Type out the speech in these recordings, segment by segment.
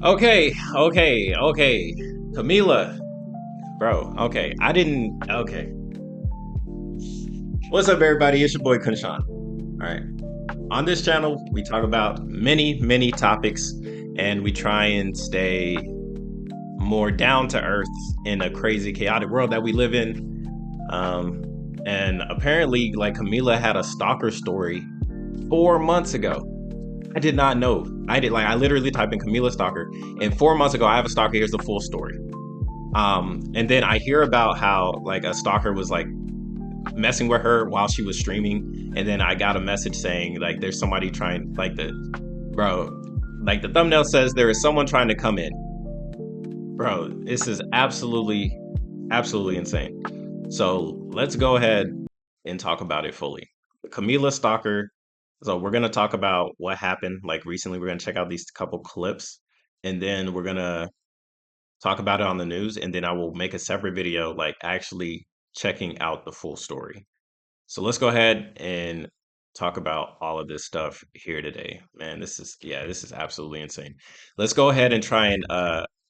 Okay. Camila, bro. Okay, I didn't. Okay, what's up, everybody? It's your boy KhunShawn. All right, on this channel, we talk about many topics, and we try and stay more down to earth in a crazy, chaotic world that we live in. And apparently, like Camila had a stalker story 4 months ago. I did not know. I literally typed in Camila stalker, and 4 months ago, I have a stalker. Here's the full story. And then I hear about how like a stalker was like messing with her while she was streaming, and then I got a message saying like there's somebody trying bro, like the thumbnail says there is someone trying to come in. Bro, this is absolutely insane. So let's go ahead and talk about it fully. Camila Stalker. So we're gonna talk about what happened like recently. We're gonna check out these couple clips, and then we're gonna talk about it on the news, and then I will make a separate video like actually checking out the full story. So let's go ahead and talk about all of this stuff here today. Man, this is absolutely insane. Let's go ahead and try and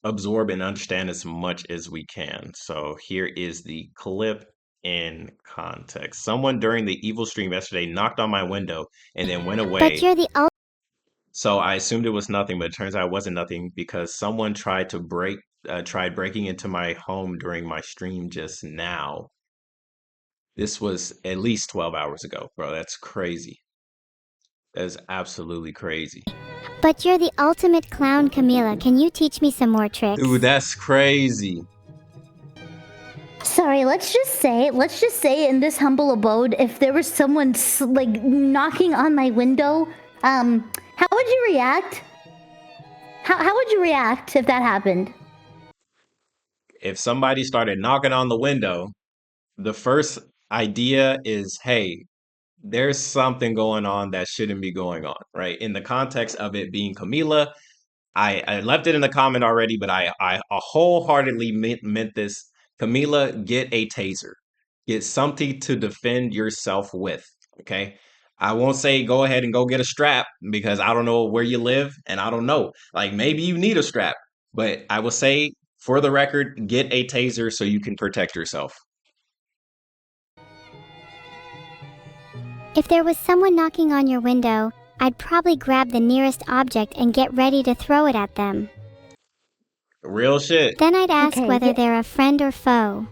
absorb and understand as much as we can. So here is the clip in context. Someone during the evil stream yesterday knocked on my window and then went But away. you're the So I assumed it was nothing, but it turns out it wasn't nothing because someone tried breaking into my home during my stream just now. This was at least 12 hours ago, bro. That's crazy. That is absolutely crazy. But you're the ultimate clown, Camila. Can you teach me some more tricks? Dude, that's crazy. Sorry, let's just say in this humble abode, if there was someone like knocking on my window, how would you react? How would you react if that happened? If somebody started knocking on the window, the first idea is, hey, there's something going on that shouldn't be going on, right? In the context of it being Camila, I left it in the comment already, but I wholeheartedly meant this. Camila, get a taser. Get something to defend yourself with. Okay. I won't say go ahead and go get a strap because I don't know where you live and I don't know. Like maybe you need a strap, but I will say for the record, get a taser so you can protect yourself. If there was someone knocking on your window, I'd probably grab the nearest object and get ready to throw it at them. Real shit. Then I'd ask Okay, whether yeah. they're a friend or foe.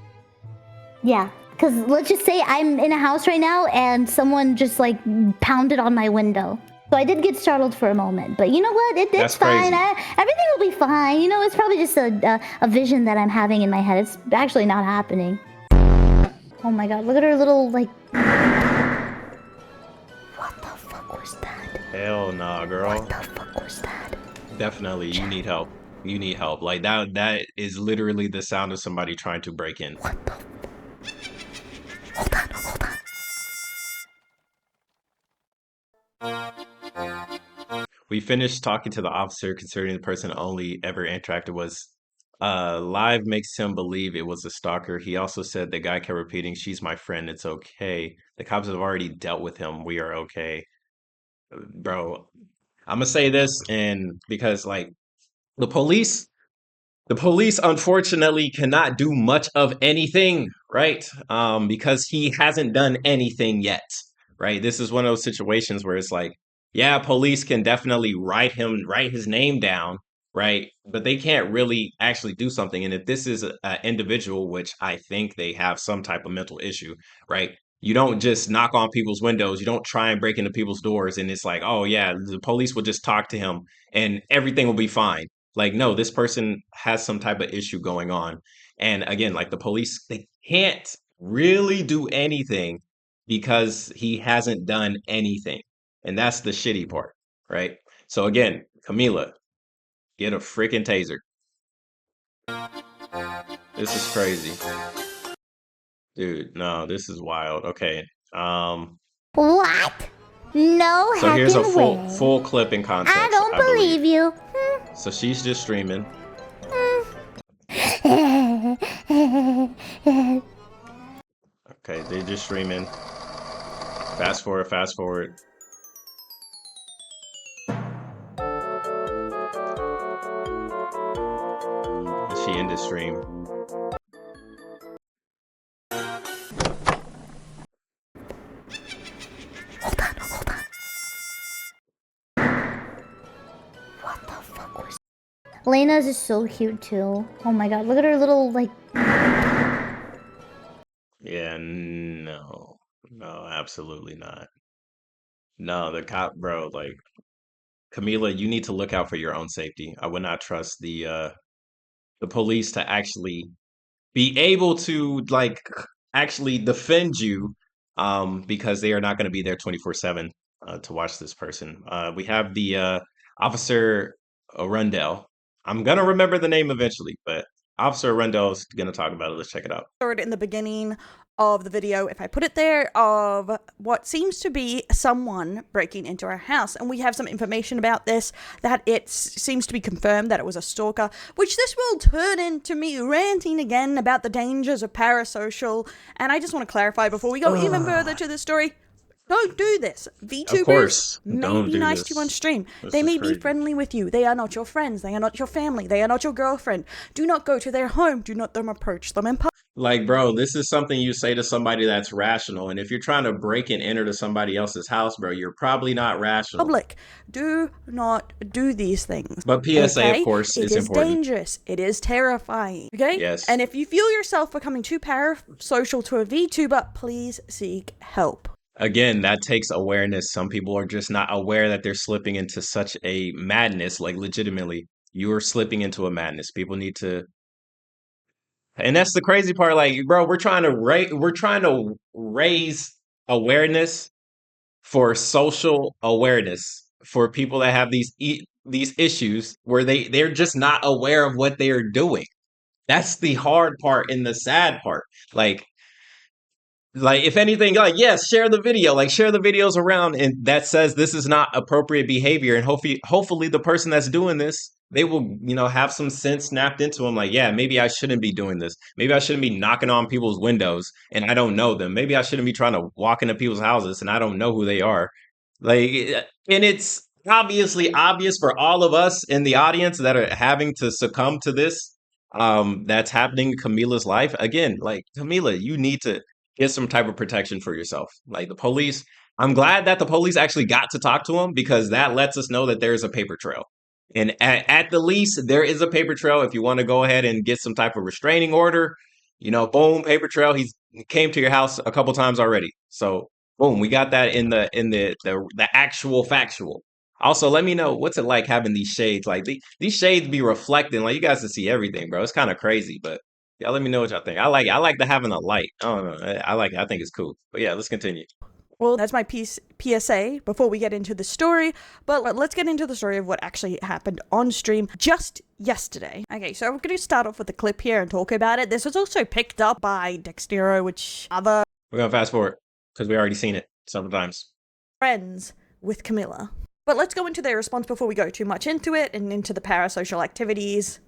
Yeah, because let's just say I'm in a house right now and someone just like pounded on my window. So I did get startled for a moment, but you know what? It's That's fine. crazy. Everything will be fine. You know, it's probably just a vision that I'm having in my head. It's actually not happening. Oh my god, look at her little like. What the fuck was that? Hell nah, girl. What the fuck was that? Definitely, you need help. You need help. Like that is literally the sound of somebody trying to break in. What the? Hold on. We finished talking to the officer considering the person only ever interacted was live makes him believe it was a stalker. He also said the guy kept repeating, "She's my friend, it's okay." The cops have already dealt with him. We are okay. Bro, I'm gonna say this and because like the police the police unfortunately cannot do much of anything, right? Because he hasn't done anything yet, right? This is one of those situations where it's like, yeah, police can definitely write his name down, right? But they can't really actually do something. And if this is an individual, which I think they have some type of mental issue, right? You don't just knock on people's windows. You don't try and break into people's doors, and it's like, oh yeah, the police will just talk to him, and everything will be fine. Like, no, this person has some type of issue going on. And again, like the police, they can't really do anything because he hasn't done anything. And that's the shitty part, right? So again, Camila, get a freaking taser. This is crazy. Dude, no, this is wild. Okay. What? No So here's a heckin' way. full clip in context, I don't believe you. So she's just streaming. Okay, they're just streaming. Fast forward. she in this stream. Hold on. What the fuck was... Lena's is so cute too. Oh my god, look at her little, like... Yeah, no, absolutely not. No, the cop, bro, like, Camila, you need to look out for your own safety. I would not trust the police to actually be able to like actually defend you because they are not going to be there 24/7 to watch this person. We have the Officer Arundel. I'm going to remember the name eventually, but Officer Arundel is going to talk about it. Let's check it out. In the beginning of the video, if I put it there, of what seems to be someone breaking into our house, and we have some information about this, that it seems to be confirmed that it was a stalker, which this will turn into me ranting again about the dangers of Parasocial. And I just want to clarify before we go even further to the story, don't do this. VTubers may be nice to you on stream. They may be friendly with you. They are not your friends. They are not your family. They are not your girlfriend. Do not go to their home. Do not approach them in public. Like, bro, this is something you say to somebody that's rational. And if you're trying to break and enter to somebody else's house, bro, you're probably not rational. Do not do these things. But PSA, okay? Of course, it is important. It is dangerous. It is terrifying. Okay? Yes. And if you feel yourself becoming too parasocial to a VTuber, please seek help. Again, that takes awareness. Some people are just not aware that they're slipping into such a madness. Like, legitimately, you are slipping into a madness. People need to... And that's the crazy part. Like, bro, we're trying to raise awareness for social awareness for people that have these issues where they're just not aware of what they are doing. That's the hard part and the sad part. Like if anything, like, yes, share the video, like share the videos around and that says this is not appropriate behavior. And hopefully the person that's doing this, they will, have some sense snapped into them. Like, yeah, maybe I shouldn't be doing this. Maybe I shouldn't be knocking on people's windows and I don't know them. Maybe I shouldn't be trying to walk into people's houses and I don't know who they are. Like, and it's obviously obvious for all of us in the audience that are having to succumb to this. That's happening in Camila's life. Again, like, Camila, you need to get some type of protection for yourself. Like, the police, I'm glad that the police actually got to talk to him because that lets us know that there's a paper trail. And at the least, there is a paper trail. If you want to go ahead and get some type of restraining order, boom, paper trail. He came to your house a couple times already. So boom, we got that in the actual factual. Also, let me know, what's it like having these shades? Like, these shades be reflecting. Like, you guys can see everything, bro. It's kind of crazy, but y'all let me know what y'all think. I like the having a light. I don't know. I like it. I think it's cool. But yeah, let's continue. Well, that's my PSA before we get into the story. But let's get into the story of what actually happened on stream just yesterday. Okay, so we're going to start off with the clip here and talk about it. This was also picked up by Dextero, which other... We're going to fast forward because we already seen it several times. Friends with Camila. But let's go into their response before we go too much into it and into the parasocial activities,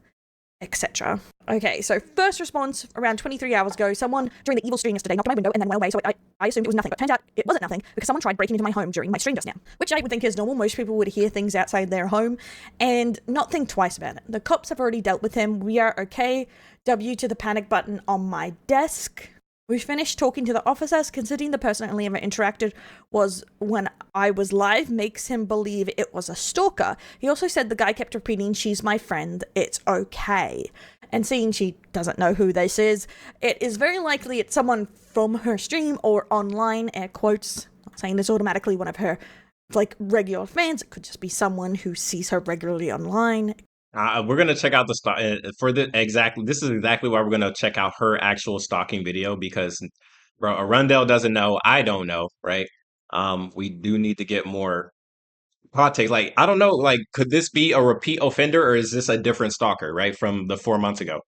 etc. Okay, so first response, around 23 hours ago, someone during the evil stream yesterday knocked on my window and then went away, so I assumed it was nothing, but it turns out it wasn't nothing because someone tried breaking into my home during my stream just now, which I would think is normal. Most people would hear things outside their home and not think twice about it. The cops have already dealt with him. We are okay. W to the panic button on my desk. We finished talking to the officers, considering the person I only ever interacted was when I was live, makes him believe it was a stalker. He also said the guy kept repeating, "She's my friend, it's okay." And seeing she doesn't know who this is, it is very likely it's someone from her stream or online, air quotes. Not saying this automatically one of her, like, regular fans. It could just be someone who sees her regularly online. We're gonna check out this is exactly why we're gonna check out her actual stalking video because, bro, Arundel doesn't know, I don't know, right? We do need to get more context. Like, I don't know, like, could this be a repeat offender or is this a different stalker, right, from the 4 months ago?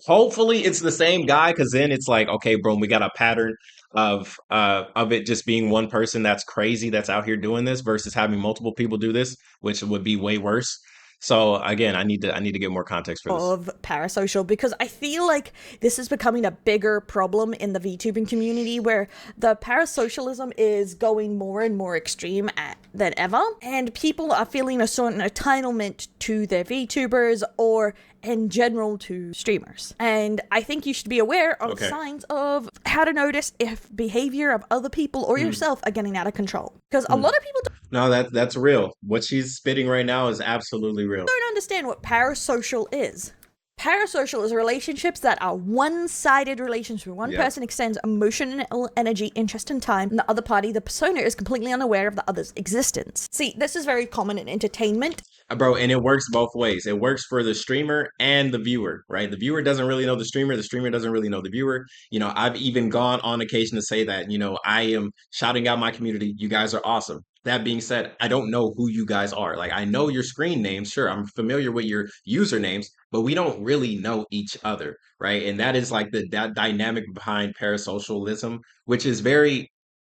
Hopefully, it's the same guy because then it's like, okay, bro, we got a pattern of it just being one person that's crazy that's out here doing this versus having multiple people do this, which would be way worse. So again, I need to get more context for this. Of Parasocial, because I feel like this is becoming a bigger problem in the VTubing community, where the parasocialism is going more and more extreme than ever, and people are feeling a certain entitlement to their VTubers or in general to streamers. And I think you should be aware of signs of how to notice if behavior of other people or yourself are getting out of control. Because a lot of people No, that's real. What she's spitting right now is absolutely real. don't understand what parasocial is. Parasocial is relationships that are one-sided relationships where one person extends emotional energy, interest, and time, and the other party, the persona, is completely unaware of the other's existence. See, this is very common in entertainment. Bro, and it works both ways. It works for the streamer and the viewer, right? The viewer doesn't really know the streamer doesn't really know the viewer. I've even gone on occasion to say that, I am shouting out my community. You guys are awesome. That being said, I don't know who you guys are. Like, I know your screen names. Sure, I'm familiar with your usernames, but we don't really know each other, right? And that is like that dynamic behind parasocialism, which is very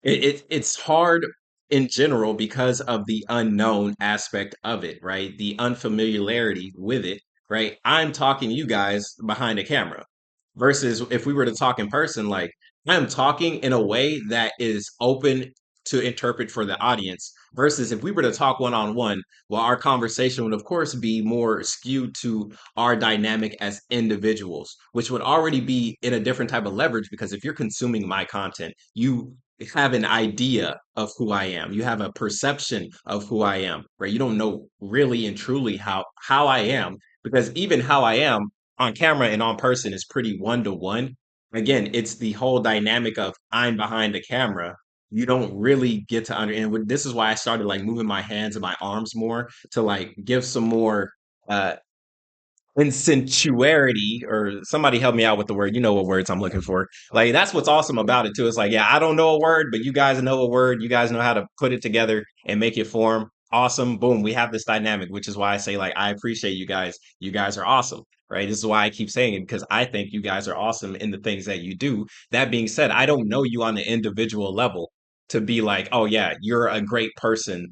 it's hard in general because of the unknown aspect of it, right? The unfamiliarity with it, right? I'm talking to you guys behind a camera versus if we were to talk in person, like I'm talking in a way that is open to interpret for the audience versus if we were to talk one on one, well, our conversation would of course be more skewed to our dynamic as individuals, which would already be in a different type of leverage because if you're consuming my content, you have an idea of who I am. You have a perception of who I am, right? You don't know really and truly how I am because even how I am on camera and on person is pretty one to one. Again, it's the whole dynamic of I'm behind the camera. You don't really get to understand. This is why I started like moving my hands and my arms more to like give some more uh insensuarity, or somebody help me out with the word. You know what words I'm looking for. Like that's what's awesome about it too. It's like, yeah, I don't know a word, but you guys know a word. You guys know how to put it together and make it form. Awesome. Boom. We have this dynamic, which is why I say like I appreciate you guys. You guys are awesome. Right. This is why I keep saying it because I think you guys are awesome in the things that you do. That being said, I don't know you on the individual level to be like, oh yeah, you're a great person.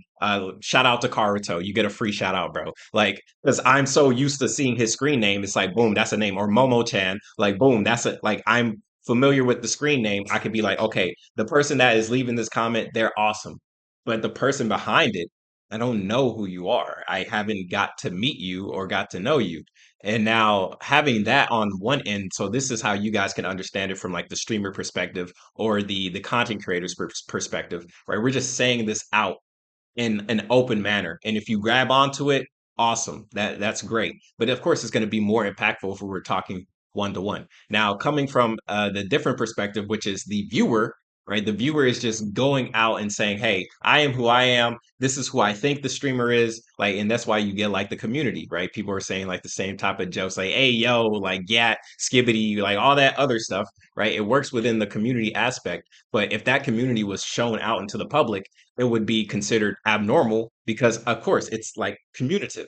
Shout out to Karuto. You get a free shout out, bro. Like, because I'm so used to seeing his screen name, it's like, boom, that's a name. Or Momo-chan, like, boom, that's a like. I'm familiar with the screen name. I could be like, okay, the person that is leaving this comment, they're awesome. But the person behind it, I don't know who you are. I haven't got to meet you or got to know you. And now having that on one end, so this is how you guys can understand it from like the streamer perspective or the content creators perspective, right? We're just saying this out in an open manner. And if you grab onto it, awesome. That's great. But of course, it's going to be more impactful if we were talking one to one. Now, coming from the different perspective, which is the viewer, right? The viewer is just going out and saying, "Hey, I am who I am. This is who I think the streamer is." Like, and that's why you get like the community, right? People are saying like the same type of jokes, like, "Hey, yo, like, yeah, skibbity," like all that other stuff, right? It works within the community aspect. But if that community was shown out into the public, it would be considered abnormal because, of course, it's like commutative.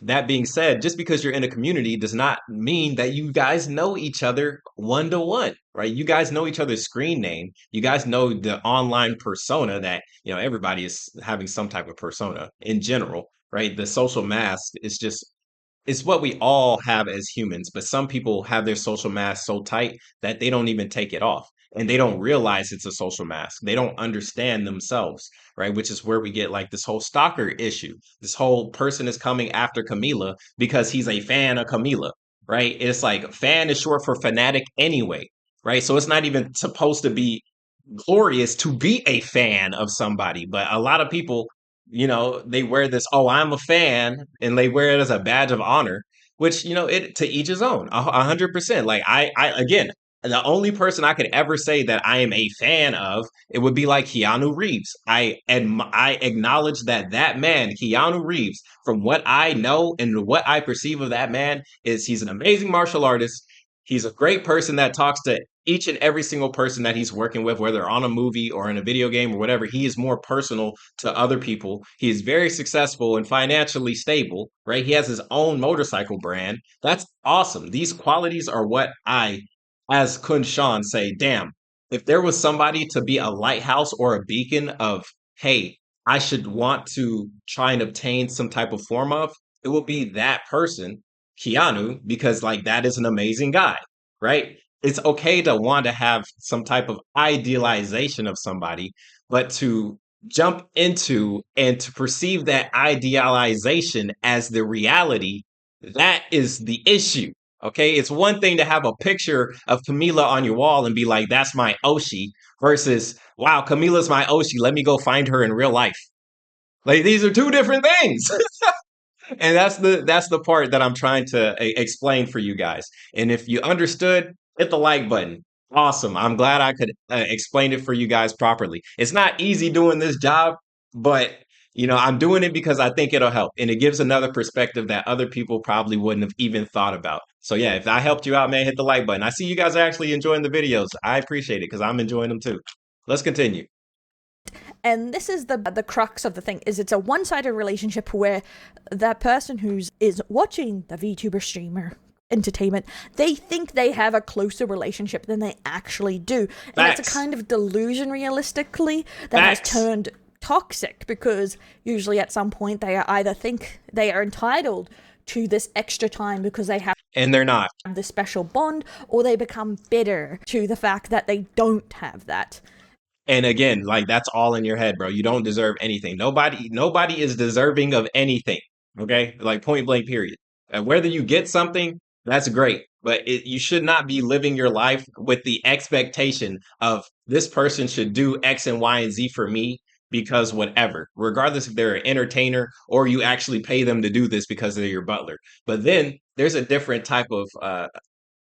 That being said, just because you're in a community does not mean that you guys know each other one to one, right? You guys know each other's screen name. You guys know the online persona that, everybody is having some type of persona in general, right? The social mask is just it's what we all have as humans, but some people have their social mask so tight that they don't even take it off and they don't realize it's a social mask. They don't understand themselves, right? Which is where we get like this whole stalker issue. This whole person is coming after Camila because he's a fan of Camila, right? It's like fan is short for fanatic anyway, right? So it's not even supposed to be glorious to be a fan of somebody, but a lot of people, they wear this, oh, I'm a fan, and they wear it as a badge of honor, which, it to each his own, 100%. Like again, the only person I could ever say that I am a fan of, it would be like Keanu Reeves. I acknowledge that man, Keanu Reeves, from what I know and what I perceive of that man, is he's an amazing martial artist. He's a great person that talks to each and every single person that he's working with, whether on a movie or in a video game or whatever. He is more personal to other people. He is very successful and financially stable, right? He has his own motorcycle brand. That's awesome. These qualities are what I, as KhunShawn, say, damn, if there was somebody to be a lighthouse or a beacon of, hey, I should want to try and obtain some type of form of, it will be that person, Keanu, because like that is an amazing guy, right? It's okay to want to have some type of idealization of somebody, but to jump into and to perceive that idealization as the reality, that is the issue. Okay, it's one thing to have a picture of Camila on your wall and be like, that's my Oshi, versus, wow, Camila's my Oshi. Let me go find her in real life. Like, these are two different things. And that's the part that I'm trying to explain for you guys. And if you understood, hit the like button. Awesome. I'm glad I could explain it for you guys properly. It's not easy doing this job, but I'm doing it because I think it'll help, and it gives another perspective that other people probably wouldn't have even thought about. So yeah, if I helped you out, man, hit the like button. I see you guys are actually enjoying the videos. I appreciate it because I'm enjoying them too. Let's continue. And this is the crux of the thing, is it's a one-sided relationship where that person is watching the VTuber streamer entertainment, they think they have a closer relationship than they actually do. And Facts. that's a kind of delusion, realistically, that Facts. has turned toxic, because usually at some point they either think they are entitled to this extra time because they have And they're not. this special bond, or they become bitter to the fact that they don't have that. And again, like, that's all in your head, bro. You don't deserve anything. Nobody is deserving of anything. Okay, like, point blank, period. Whether you get something, that's great, but you should not be living your life with the expectation of this person should do X and Y and Z for me because whatever, regardless if they're an entertainer or you actually pay them to do this because they're your butler. But then there's a different type of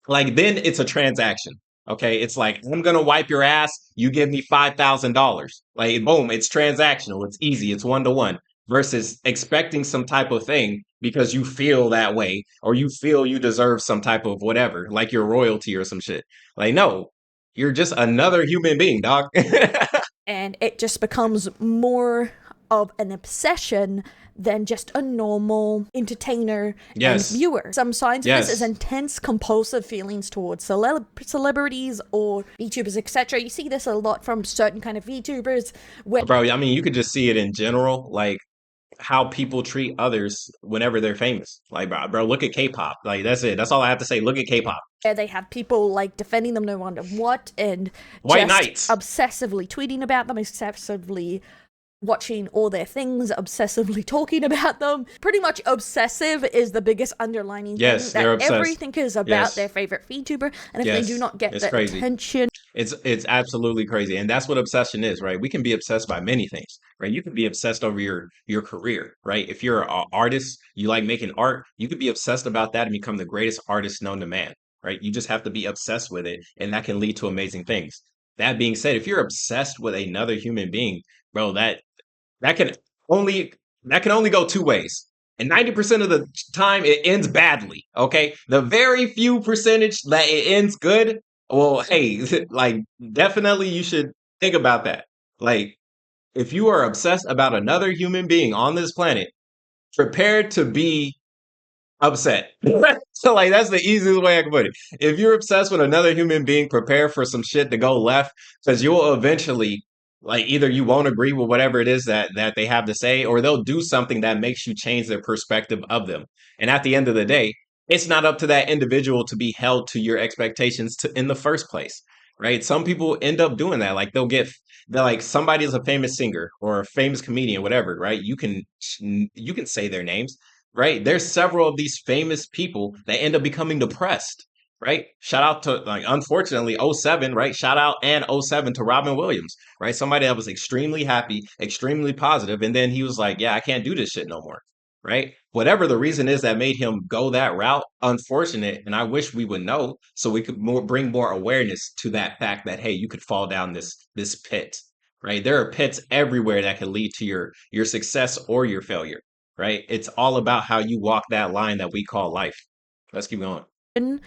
then it's a transaction. Okay, it's like, I'm gonna wipe your ass. You give me $5,000. Like, boom, it's transactional. It's easy. It's 1-to-1. Versus expecting some type of thing because you feel that way, or you feel you deserve some type of whatever, like your royalty or some shit. Like, no, you're just another human being, dog. And it just becomes more of an obsession than just a normal entertainer Yes. and viewer. Some signs of Yes. this is intense, compulsive feelings towards celebrities or VTubers, etc. You see this a lot from certain kind of VTubers where Bro, I mean, you could just see it in general, like how people treat others whenever they're famous. Like, bro, look at K-pop. Like, that's it. That's all I have to say. Look at K-pop. they have people like defending them no matter what, and White just Knights. obsessively tweeting about them, obsessively watching all their things, obsessively talking about them. Pretty much obsessive is the biggest underlining Yes, thing, they're that obsessed. everything is about Yes. their favorite VTuber, and if Yes, they do not get it's the crazy. attention, It's absolutely crazy. And that's what obsession is, right? We can be obsessed by many things, right? You can be obsessed over your career, right? If you're an artist, you like making art, you could be obsessed about that and become the greatest artist known to man, right? You just have to be obsessed with it, and that can lead to amazing things. That being said, if you're obsessed with another human being, bro, that can only go two ways. And 90% of the time it ends badly. Okay. The very few percentage that it ends good, well, hey, like, definitely you should think about that. Like, if you are obsessed about another human being on this planet, prepare to be upset. So, like, that's the easiest way I can put it. If you're obsessed with another human being, prepare for some shit to go left, because you'll eventually, like, either you won't agree with whatever it is that they have to say, or they'll do something that makes you change their perspective of them. And at the end of the day, it's not up to that individual to be held to your expectations in the first place, right? Some people end up doing that. Like, they're like, somebody is a famous singer or a famous comedian, whatever, right? You can say their names, right? There's several of these famous people that end up becoming depressed, right? Shout out to, like, unfortunately, '07, right? Shout out and '07 to Robin Williams, right? Somebody that was extremely happy, extremely positive, and then he was like, yeah, I can't do this shit no more, right? Whatever the reason is that made him go that route, unfortunate, and I wish we would know so we could bring more awareness to that fact that, hey, you could fall down this pit, right? There are pits everywhere that can lead to your success or your failure, right? It's all about how you walk that line that we call life. Let's keep going.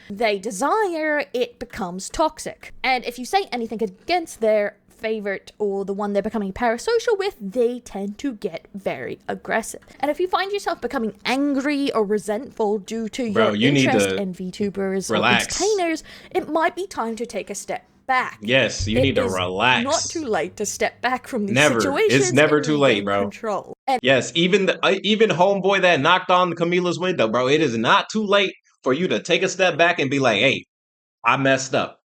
they desire, it becomes toxic. And if you say anything against their favorite or the one they're becoming parasocial with, they tend to get very aggressive. And if you find yourself becoming angry or resentful due to your You need interest to in VTubers relax. or entertainers, it might be time to take a step back. Yes, you need to relax. Not too late to step back from these Never. situations. It's never and too late, regain bro. Control. And Yes, even homeboy that knocked on Camila's window, bro. It is not too late for you to take a step back and be like, "Hey, I messed up."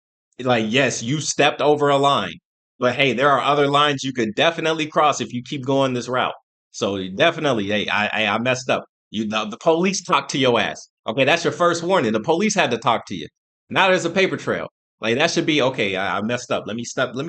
Like, yes, you stepped over a line, but hey, there are other lines you could definitely cross if you keep going this route. So definitely, hey, I messed up. The police talked to your ass. Okay, that's your first warning. The police had to talk to you. Now there's a paper trail. Like that should be okay. I messed up. Let me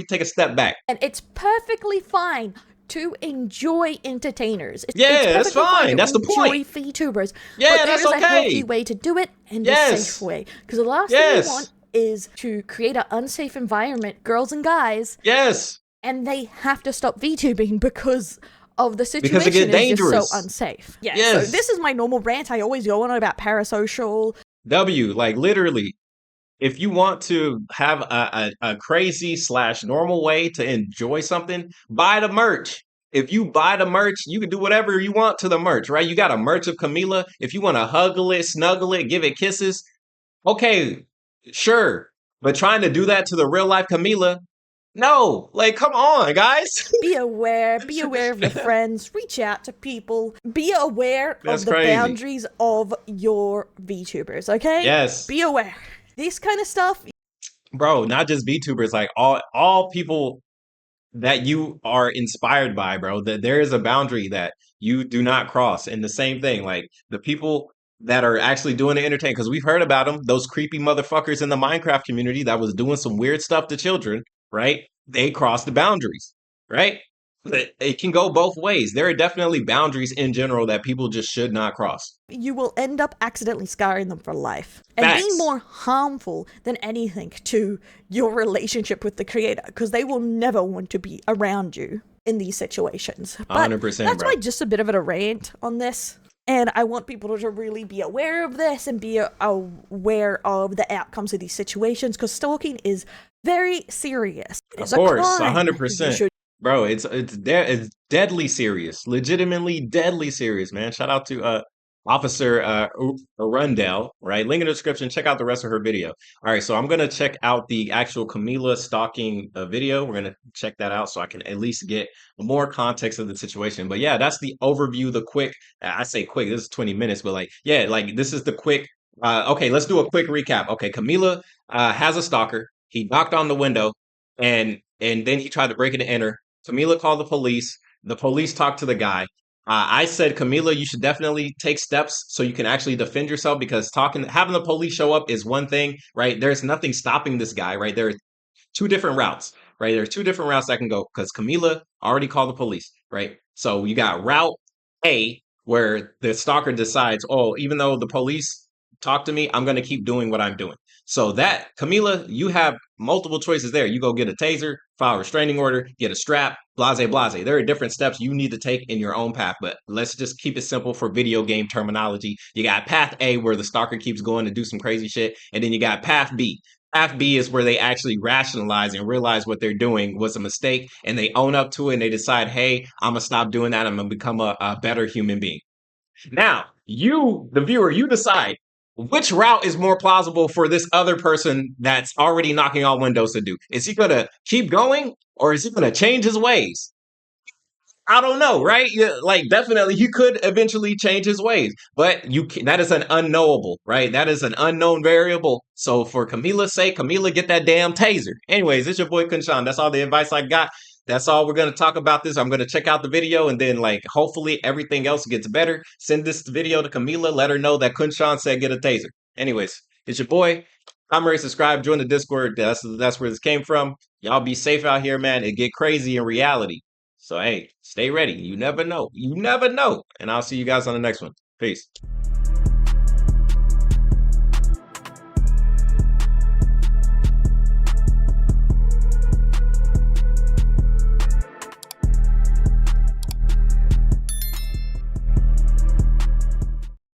take a step back. And it's perfectly fine to enjoy entertainers. Yeah, that's fine. That's the point. Enjoy VTubers. Yeah, but that's there's okay. a healthy way to do it and a safe way. Because the last thing we want is to create an unsafe environment, girls and guys. Yes. And they have to stop VTubing because of the situation because it gets dangerous. Just so unsafe. Yeah, yes. So this is my normal rant. I always go on about Parasocial. Like literally, if you want to have a crazy / normal way to enjoy something, buy the merch. If you buy the merch, you can do whatever you want to the merch, right? You got a merch of Camila. If you want to huggle it, snuggle it, give it kisses, okay, sure. But trying to do that to the real life Camila, no. Like, come on, guys. Be aware of your friends. Reach out to people. Be aware of the boundaries of your VTubers, okay? Yes. Be aware. This kind of stuff. Bro, not just VTubers, like all people that you are inspired by, bro. That there is a boundary that you do not cross. And the same thing, like the people that are actually doing the entertainment, because we've heard about them, those creepy motherfuckers in the Minecraft community that was doing some weird stuff to children, right? They crossed the boundaries, right? It can go both ways. There are definitely boundaries in general that people just should not cross. You will end up accidentally scarring them for life. And being more harmful than anything to your relationship with the creator, because they will never want to be around you in these situations. But 100%, that's why just a bit of a rant on this. And I want people to really be aware of this and be aware of the outcomes of these situations, because stalking is very serious. Of course, 100%. Bro, it's deadly serious, legitimately deadly serious, man. Shout out to Officer Arundel, right? Link in the description. Check out the rest of her video. All right, so I'm gonna check out the actual Camila stalking video. We're gonna check that out so I can at least get more context of the situation. But yeah, that's the overview. The quick, I say quick. This is 20 minutes, but like, yeah, like this is the quick. Okay, let's do a quick recap. Okay, Camila has a stalker. He knocked on the window, and then he tried to break it and enter. Camila called the police. The police talked to the guy. I said, Camila, you should definitely take steps so you can actually defend yourself, because having the police show up is one thing, right? There's nothing stopping this guy, right? There are two different routes, right? There are two different routes that can go, because Camila already called the police, right? So you got route A, where the stalker decides, oh, even though the police talk to me, I'm going to keep doing what I'm doing. So that, Camila, you have multiple choices there. You go get a taser, file a restraining order, get a strap, blase, blase. There are different steps you need to take in your own path, but let's just keep it simple for video game terminology. You got path A, where the stalker keeps going to do some crazy shit, and then you got path B. Path B is where they actually rationalize and realize what they're doing was a mistake, and they own up to it, and they decide, hey, I'm going to stop doing that. I'm going to become a better human being. Now, you, the viewer, you decide which route is more plausible for this other person that's already knocking on windows to do. Is he going to keep going, or is he going to change his ways? I don't know, right? Yeah, like definitely he could eventually change his ways, but that is an unknowable, right? That is an unknown variable. So for Camila's sake, Camila, get that damn taser. Anyways, it's your boy KhunShawn. That's all the advice I got. That's all we're going to talk about this. I'm going to check out the video, and then like hopefully everything else gets better. Send this video to Camila. Let her know that KhunShawn said get a taser. Anyways, it's your boy. Comment, subscribe, join the Discord. That's where this came from. Y'all be safe out here, man. It get crazy in reality. So hey, stay ready. You never know. You never know. And I'll see you guys on the next one. Peace.